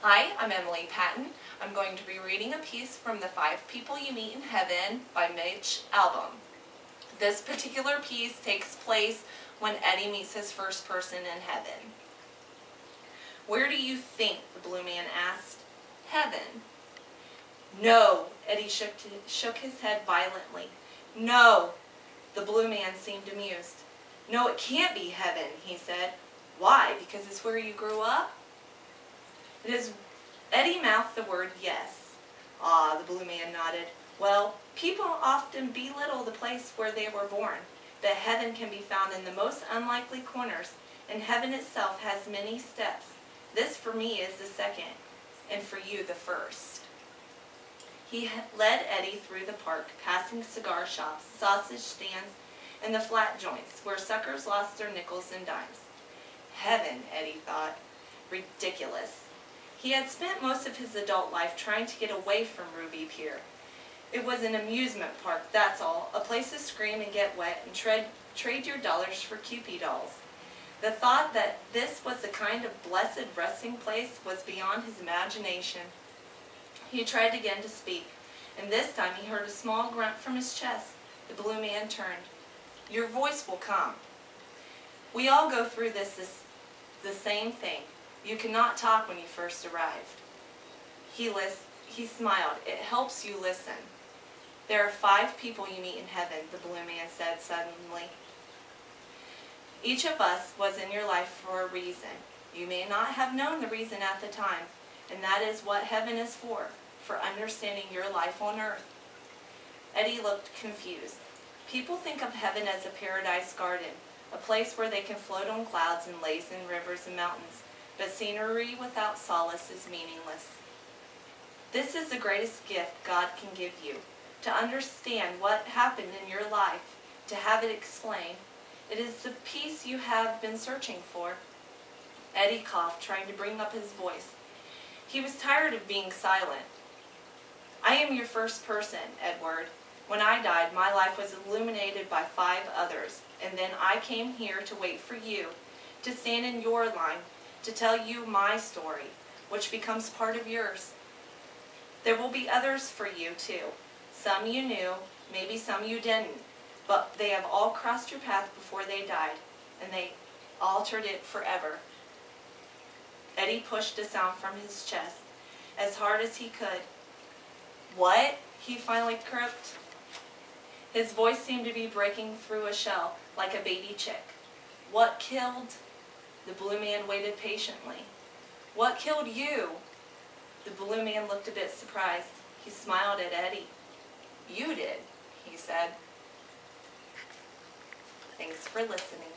Hi, I'm Emily Patten. I'm going to be reading a piece from The 5 People You Meet in Heaven by Mitch Albom. This particular piece takes place when Eddie meets his first person in heaven. "Where do you think?" the blue man asked. "Heaven." "No," Eddie shook his head violently. "No." The blue man seemed amused. "No, it can't be heaven," he said. "Why? Because it's where you grew up?" It is. Eddie mouthed the word yes. "Ah," the blue man nodded. "Well, people often belittle the place where they were born, but heaven can be found in the most unlikely corners, and heaven itself has many steps. This for me is the second, and for you the first." He led Eddie through the park, passing cigar shops, sausage stands, and the flat joints, where suckers lost their nickels and dimes. Heaven, Eddie thought. Ridiculous. He had spent most of his adult life trying to get away from Ruby Pier. It was an amusement park, that's all, a place to scream and get wet and trade your dollars for Kewpie dolls. The thought that this was the kind of blessed resting place was beyond his imagination. He tried again to speak, and this time he heard a small grunt from his chest. The blue man turned. "Your voice will come. We all go through the same thing. You cannot talk when you first arrived." He smiled. "It helps you listen. There are 5 people you meet in heaven," the blue man said suddenly. "Each of us was in your life for a reason. You may not have known the reason at the time, and that is what heaven is for understanding your life on earth." Eddie looked confused. People think of heaven as a paradise garden, a place where they can float on clouds and laze in rivers and mountains, but scenery without solace is meaningless. This is the greatest gift God can give you, to understand what happened in your life, to have it explained. It is the peace you have been searching for. Eddie coughed, trying to bring up his voice. He was tired of being silent. "I am your first person, Edward. When I died, my life was illuminated by 5 others, and then I came here to wait for you, to stand in your line, to tell you my story, which becomes part of yours. There will be others for you, too. Some you knew, maybe some you didn't, but they have all crossed your path before they died, and they altered it forever." Eddie pushed a sound from his chest as hard as he could. "What?" he finally croaked. His voice seemed to be breaking through a shell like a baby chick. "What killed?" The blue man waited patiently. "What killed you?" The blue man looked a bit surprised. He smiled at Eddie. "You did," he said. Thanks for listening.